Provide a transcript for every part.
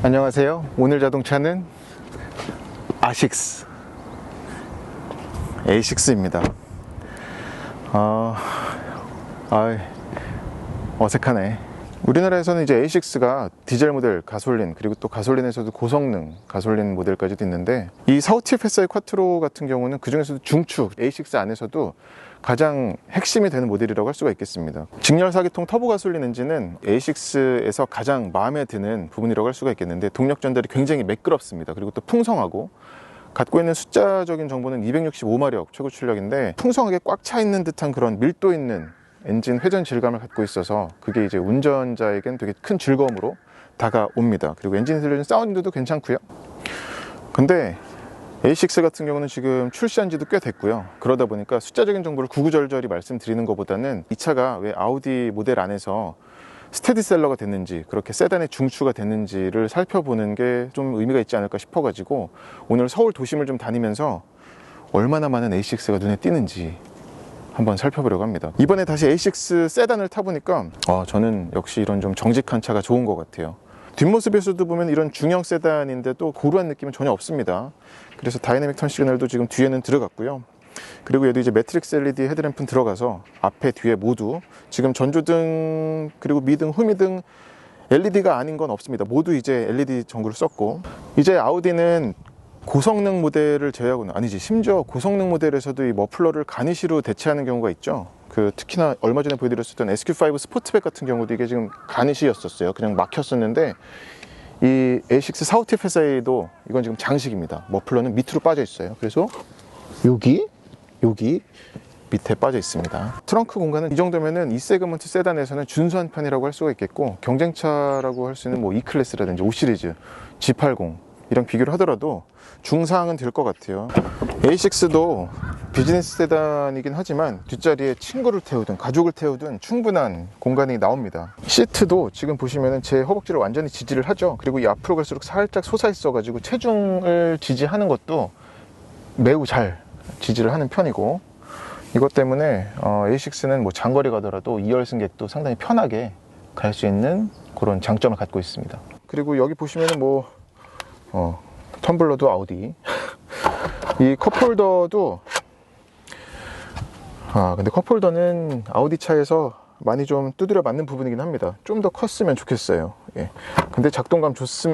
안녕하세요. 오늘 자동차는 아식스 A6입니다. 어색하네. 우리나라에서는 이제 A6가 디젤 모델, 가솔린, 그리고 또 가솔린에서도 고성능 가솔린 모델까지도 있는데, 이 사우티 페사이 쿼트로 같은 경우는 그 중에서도 중축 A6 안에서도 가장 핵심이 되는 모델이라고 할 수가 있겠습니다. 직렬 4기통 터보 가솔린 엔진은 A6에서 가장 마음에 드는 부분이라고 할 수가 있겠는데, 동력 전달이 굉장히 매끄럽습니다. 그리고 또 풍성하고, 갖고 있는 숫자적인 정보는 265마력 최고 출력인데, 풍성하게 꽉 차 있는 듯한 그런 밀도 있는 엔진 회전 질감을 갖고 있어서 그게 이제 운전자에겐 되게 큰 즐거움으로 다가옵니다. 그리고 엔진이 들려주는 사운드도 괜찮고요. 근데 A6 같은 경우는 지금 출시한 지도 꽤 됐고요. 그러다 보니까 숫자적인 정보를 구구절절히 말씀드리는 것보다는 이 차가 왜 아우디 모델 안에서 스테디셀러가 됐는지, 그렇게 세단의 중추가 됐는지를 살펴보는 게 좀 의미가 있지 않을까 싶어가지고, 오늘 서울 도심을 좀 다니면서 얼마나 많은 A6가 눈에 띄는지 한번 살펴보려고 합니다. 이번에 다시 A6 세단을 타보니까 저는 역시 이런 좀 정직한 차가 좋은 것 같아요. 뒷모습에서도 보면 이런 중형 세단인데도 고루한 느낌은 전혀 없습니다. 그래서 다이내믹 턴 시그널도 지금 뒤에는 들어갔고요. 그리고 얘도 이제 매트릭스 LED 헤드램프는 들어가서 앞에 뒤에 모두 지금 전조등, 그리고 미등, 후미등 LED가 아닌 건 없습니다. 모두 이제 LED 전구를 썼고, 이제 아우디는 고성능 모델을 제외하고는, 아니지, 심지어 고성능 모델에서도 이 머플러를 가니쉬로 대체하는 경우가 있죠. 특히나 얼마 전에 보여드렸었던 SQ5 스포트백 같은 경우도 이게 지금 가니쉬였었어요. 그냥 막혔었는데, 이 A6 사우티 페사이도 이건 지금 장식입니다. 머플러는 밑으로 빠져 있어요. 그래서 여기 밑에 빠져 있습니다. 트렁크 공간은 이 정도면은 이 세그먼트 세단에서는 준수한 편이라고 할 수가 있겠고, 경쟁차라고 할 수 있는 뭐 E클래스라든지 5시리즈, G80 이랑 비교를 하더라도 중상은 될 것 같아요. A6도 비즈니스 세단이긴 하지만 뒷자리에 친구를 태우든 가족을 태우든 충분한 공간이 나옵니다. 시트도 지금 보시면은 제 허벅지를 완전히 지지를 하죠. 그리고 이 앞으로 갈수록 살짝 솟아있어 가지고 체중을 지지하는 것도 매우 잘 지지를 하는 편이고, 이것 때문에 A6는 뭐 장거리 가더라도 2열 승객도 상당히 편하게 갈 수 있는 그런 장점을 갖고 있습니다. 그리고 여기 보시면은 뭐 텀블러도 아우디. 이 컵홀더도 근데 컵홀더는 아우디 차에서 많이 좀 두드려 맞는 부분이긴 합니다. 좀 더 컸으면 좋겠어요. 예. 근데 작동감 좋지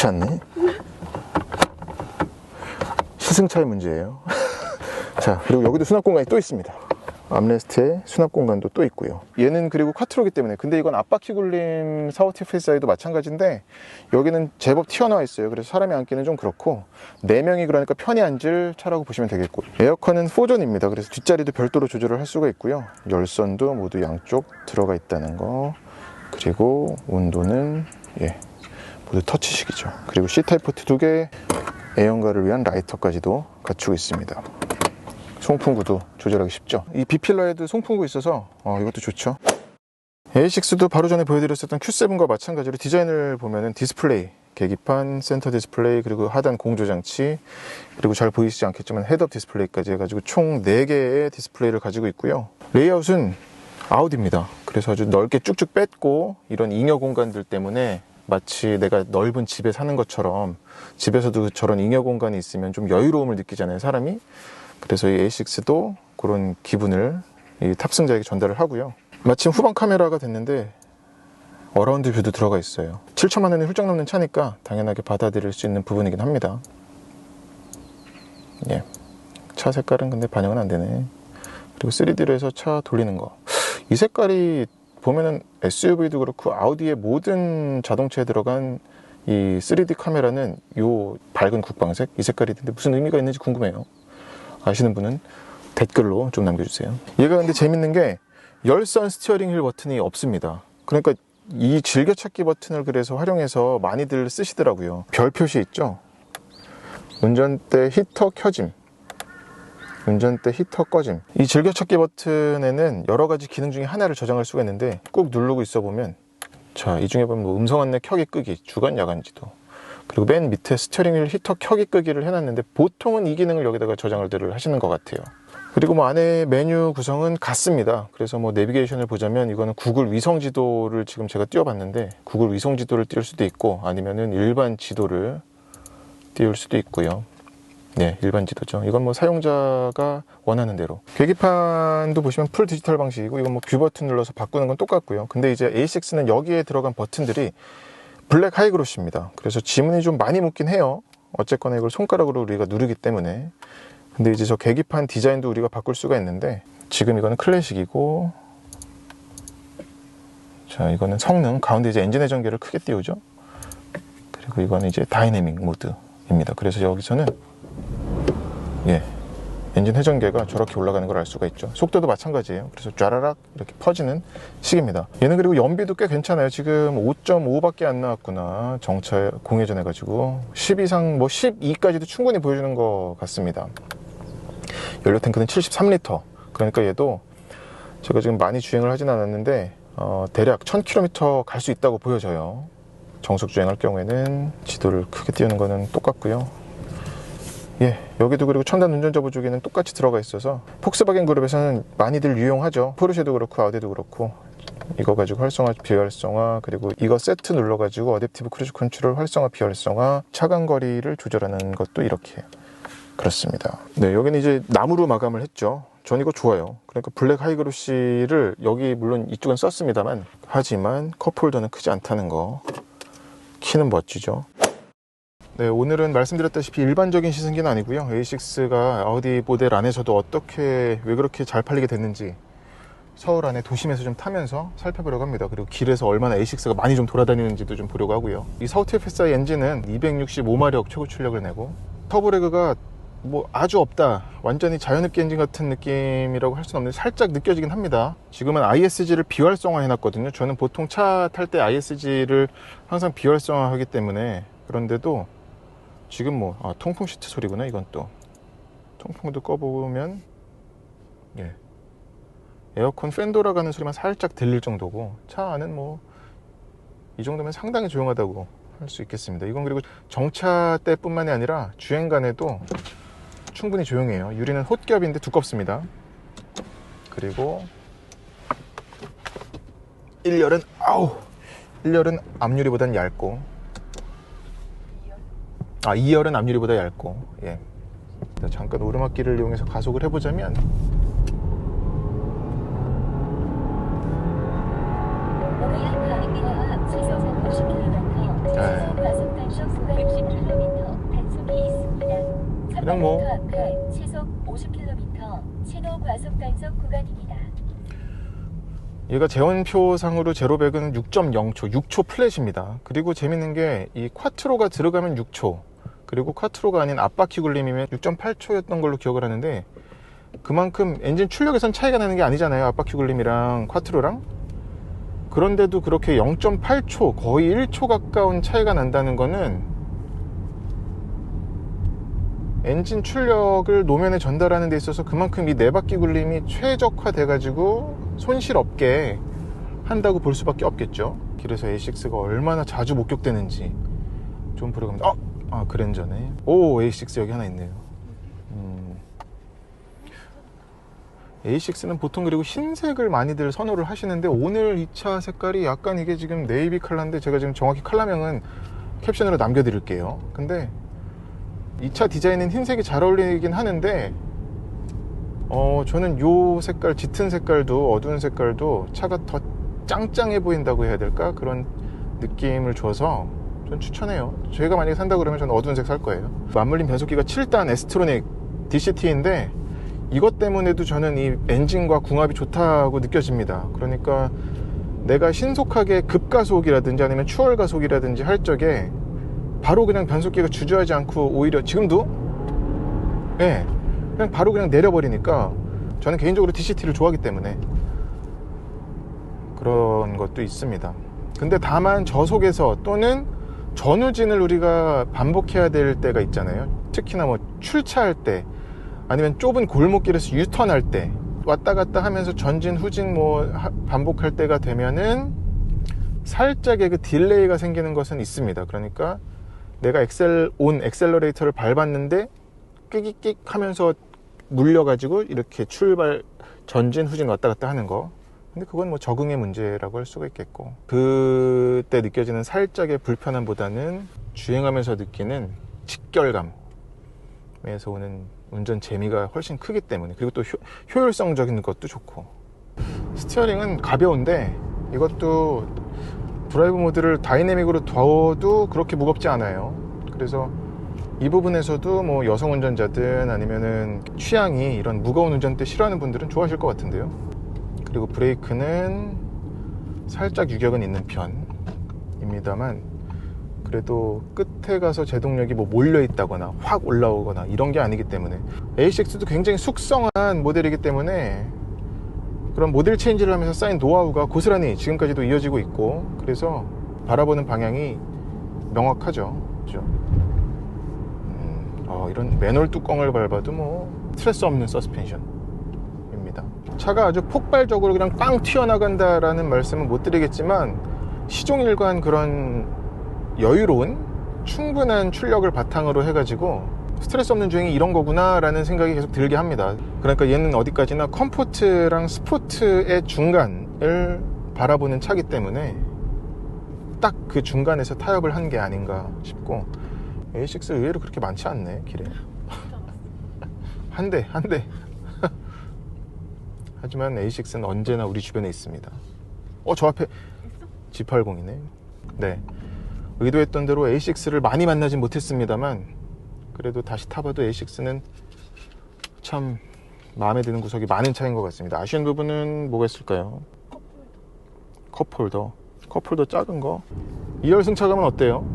않네. 시승차의 문제예요. 자, 그리고 여기도 수납 공간이 또 있습니다. 암레스트에 수납 공간도 또 있고요. 얘는 그리고 쿼트로기 때문에, 근데 이건 앞바퀴 굴림 사우티 페사이도 마찬가지인데, 여기는 제법 튀어나와 있어요. 그래서 사람이 앉기는 좀 그렇고, 4명이 그러니까 편히 앉을 차라고 보시면 되겠고, 에어컨은 4전입니다. 그래서 뒷자리도 별도로 조절을 할 수가 있고요. 열선도 모두 양쪽 들어가 있다는 거, 그리고 온도는 모두 터치식이죠. 그리고 C타입 포트 2개, 애연가를 위한 라이터까지도 갖추고 있습니다. 송풍구도 조절하기 쉽죠. 이 B필러에도 송풍구 있어서 이것도 좋죠. A6도 바로 전에 보여드렸었던 Q7과 마찬가지로 디자인을 보면은 디스플레이, 계기판, 센터 디스플레이, 그리고 하단 공조장치, 그리고 잘 보이시지 않겠지만 헤드업 디스플레이까지 해가지고 총 4개의 디스플레이를 가지고 있고요. 레이아웃은 아우디입니다. 그래서 아주 넓게 쭉쭉 뺐고, 이런 잉여 공간들 때문에 마치 내가 넓은 집에 사는 것처럼, 집에서도 저런 잉여 공간이 있으면 좀 여유로움을 느끼잖아요, 사람이. 그래서 이 A6도 그런 기분을 이 탑승자에게 전달을 하고요. 마침 후방 카메라가 됐는데 어라운드 뷰도 들어가 있어요. 7천만 원이 훌쩍 넘는 차니까 당연하게 받아들일 수 있는 부분이긴 합니다. 차 색깔은 근데 반영은 안 되네. 그리고 3D로 해서 차 돌리는 거, 이 색깔이 보면은 SUV도 그렇고 아우디의 모든 자동차에 들어간 이 3D 카메라는 요 밝은 국방색, 이 색깔이 있는데 무슨 의미가 있는지 궁금해요. 아시는 분은 댓글로 좀 남겨주세요. 얘가 근데 재밌는 게 열선 스티어링 휠 버튼이 없습니다. 그러니까 이 즐겨찾기 버튼을 그래서 활용해서 많이들 쓰시더라고요. 별 표시 있죠? 운전대 히터 켜짐, 운전대 히터 꺼짐. 이 즐겨찾기 버튼에는 여러 가지 기능 중에 하나를 저장할 수가 있는데, 꾹 누르고 있어 보면, 자, 이 중에 보면 뭐 음성 안내 켜기 끄기, 주간 야간 지도, 그리고 맨 밑에 스티어링 휠 히터 켜기 끄기를 해놨는데, 보통은 이 기능을 여기다가 저장을 하시는 것 같아요. 그리고 뭐 안에 메뉴 구성은 같습니다. 그래서 뭐 내비게이션을 보자면 이거는 구글 위성 지도를 지금 제가 띄워봤는데 구글 위성 지도를 띄울 수도 있고 아니면은 일반 지도를 띄울 수도 있고요. 네, 일반 지도죠. 이건 뭐 사용자가 원하는 대로. 계기판도 보시면 풀 디지털 방식이고 이건 뭐 뷰 버튼 눌러서 바꾸는 건 똑같고요. 근데 이제 A6는 여기에 들어간 버튼들이 블랙 하이그로시입니다. 그래서 지문이 좀 많이 묻긴 해요. 어쨌거나 이걸 손가락으로 우리가 누르기 때문에. 근데 이제 저 계기판 디자인도 우리가 바꿀 수가 있는데 지금 이거는 클래식이고 자 이거는 성능 가운데 이제 엔진 회전계를 크게 띄우죠. 그리고 이거는 이제 다이내믹 모드입니다. 그래서 여기서는 예 엔진 회전계가 저렇게 올라가는 걸 알 수가 있죠. 속도도 마찬가지예요. 그래서 쫘라락 이렇게 퍼지는 식입니다. 얘는 그리고 연비도 꽤 괜찮아요. 지금 5.5밖에 안 나왔구나. 정차 공회전 해가지고 10 이상 뭐 12까지도 충분히 보여주는 것 같습니다. 연료 탱크는 73리터. 그러니까 얘도 제가 지금 많이 주행을 하진 않았는데 대략 1000km 갈 수 있다고 보여져요. 정속 주행할 경우에는 지도를 크게 띄우는 거는 똑같고요. 예, 여기도 그리고 첨단 운전자 보조기는 똑같이 들어가 있어서 폭스바겐 그룹에서는 많이들 유용하죠. 포르쉐도 그렇고 아우디도 그렇고 이거 가지고 활성화 비활성화 그리고 이거 세트 눌러가지고 어댑티브 크루즈 컨트롤 활성화 비활성화 차간 거리를 조절하는 것도 이렇게 그렇습니다. 네, 여기는 이제 나무로 마감을 했죠. 전 이거 좋아요. 그러니까 블랙 하이그로시를 여기 물론 이쪽은 썼습니다만 하지만 컵홀더는 크지 않다는 거. 키는 멋지죠. 네, 오늘은 말씀드렸다시피 일반적인 시승기는 아니고요. A6가 아우디 모델 안에서도 어떻게 왜 그렇게 잘 팔리게 됐는지 서울 안에 도심에서 좀 타면서 살펴보려고 합니다. 그리고 길에서 얼마나 A6가 많이 좀 돌아다니는지도 좀 보려고 하고요. 이 사우티 FSI 엔진은 265마력 최고 출력을 내고 터보레그가 뭐 아주 없다, 완전히 자연흡기 엔진 같은 느낌이라고 할 수는 없는데 살짝 느껴지긴 합니다. 지금은 ISG를 비활성화 해놨거든요. 저는 보통 차 탈 때 ISG를 항상 비활성화 하기 때문에. 그런데도 지금 뭐 통풍 시트 소리구나. 이건 또 통풍도 꺼보면 예, 에어컨 팬 돌아가는 소리만 살짝 들릴 정도고 차 안은 뭐 이 정도면 상당히 조용하다고 할 수 있겠습니다. 이건 그리고 정차 때뿐만이 아니라 주행간에도 충분히 조용해요. 유리는 홑겹인데 두껍습니다. 그리고 1열은 앞유리보단 얇고 2열은 앞유리보다 얇고 예. 잠깐 오르막길을 이용해서 가속을 해보자면 그냥 뭐 시속 50km 신호 과속 단속 구간입니다. 얘가 제원표상으로 제로백은 6.0초, 6초 플랫입니다. 그리고 재밌는 게 이 콰트로가 들어가면 6초, 그리고 콰트로가 아닌 앞바퀴 굴림이면 6.8초였던 걸로 기억을 하는데 그만큼 엔진 출력에선 차이가 나는 게 아니잖아요. 앞바퀴 굴림이랑 콰트로랑. 그런데도 그렇게 0.8초, 거의 1초 가까운 차이가 난다는 거는 엔진 출력을 노면에 전달하는 데 있어서 그만큼 이 네 바퀴 굴림이 최적화돼 가지고 손실 없게 한다고 볼 수밖에 없겠죠. 길에서 A6가 얼마나 자주 목격되는지 좀 보러 갑니다. 그랜저네. 오, A6 여기 하나 있네요. A6는 보통 그리고 흰색을 많이들 선호를 하시는데 오늘 이 차 색깔이 약간 이게 지금 네이비 컬러인데 제가 지금 정확히 컬러명은 캡션으로 남겨드릴게요. 근데 이 차 디자인은 흰색이 잘 어울리긴 하는데 저는 요 색깔, 짙은 색깔도 어두운 색깔도 차가 더 짱짱해 보인다고 해야 될까? 그런 느낌을 줘서 전 추천해요. 제가 만약에 산다 그러면 저는 어두운 색 살 거예요. 맞물린 변속기가 7단 에스트로닉 DCT인데 이것 때문에도 저는 이 엔진과 궁합이 좋다고 느껴집니다. 그러니까 내가 신속하게 급가속이라든지 아니면 추월가속이라든지 할 적에 바로 그냥 변속기가 주저하지 않고 오히려 지금도 예, 그냥 바로 그냥 내려버리니까 저는 개인적으로 DCT를 좋아하기 때문에 그런 것도 있습니다. 근데 다만 저속에서 또는 전후진을 우리가 반복해야 될 때가 있잖아요. 특히나 뭐 출차할 때 아니면 좁은 골목길에서 유턴할 때 왔다 갔다 하면서 전진 후진 뭐 반복할 때가 되면은 살짝의 그 딜레이가 생기는 것은 있습니다. 그러니까 내가 엑셀러레이터를 밟았는데 끽끽 하면서 물려가지고 이렇게 출발, 전진, 후진 왔다 갔다 하는 거. 근데 그건 뭐 적응의 문제라고 할 수가 있겠고, 그때 느껴지는 살짝의 불편함보다는 주행하면서 느끼는 직결감에서 오는 운전 재미가 훨씬 크기 때문에, 그리고 또 효율성적인 것도 좋고. 스티어링은 가벼운데 이것도 드라이브 모드를 다이내믹으로 둬도 그렇게 무겁지 않아요. 그래서 이 부분에서도 뭐 여성 운전자든 아니면은 취향이 이런 무거운 운전대 싫어하는 분들은 좋아하실 것 같은데요. 그리고 브레이크는 살짝 유격은 있는 편입니다만, 그래도 끝에 가서 제동력이 뭐 몰려 있다거나 확 올라오거나 이런 게 아니기 때문에, A6도 굉장히 숙성한 모델이기 때문에 그런 모델 체인지를 하면서 쌓인 노하우가 고스란히 지금까지도 이어지고 있고, 그래서 바라보는 방향이 명확하죠. 그렇죠? 이런 매놀 뚜껑을 밟아도 뭐 스트레스 없는 서스펜션입니다. 차가 아주 폭발적으로 그냥 빵 튀어나간다라는 말씀은 못 드리겠지만, 시종일관 그런 여유로운 충분한 출력을 바탕으로 해가지고 스트레스 없는 주행이 이런 거구나 라는 생각이 계속 들게 합니다. 그러니까 얘는 어디까지나 컴포트랑 스포트의 중간을 바라보는 차기 때문에 딱 그 중간에서 타협을 한 게 아닌가 싶고, A6 의외로 그렇게 많지 않네 길에. 한 대 하지만 A6는 언제나 우리 주변에 있습니다. 저 앞에 G80이네. 네, 의도했던 대로 A6를 많이 만나진 못했습니다만, 그래도 다시 타봐도 A6는 참 마음에 드는 구석이 많은 차인 것 같습니다. 아쉬운 부분은 뭐가 있을까요? 컵홀더 작은 거. 2열 승차감은 어때요?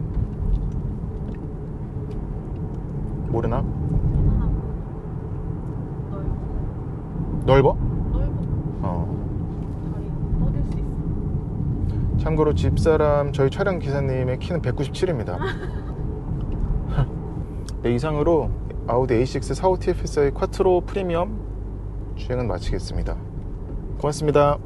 모르나? 넓어? 뻗을 수 있어. 참고로 집사람 저희 촬영 기사님의 키는 197입니다. 네, 이상으로 아우디 A6 45 TFSI 쿼트로 프리미엄 주행은 마치겠습니다. 고맙습니다.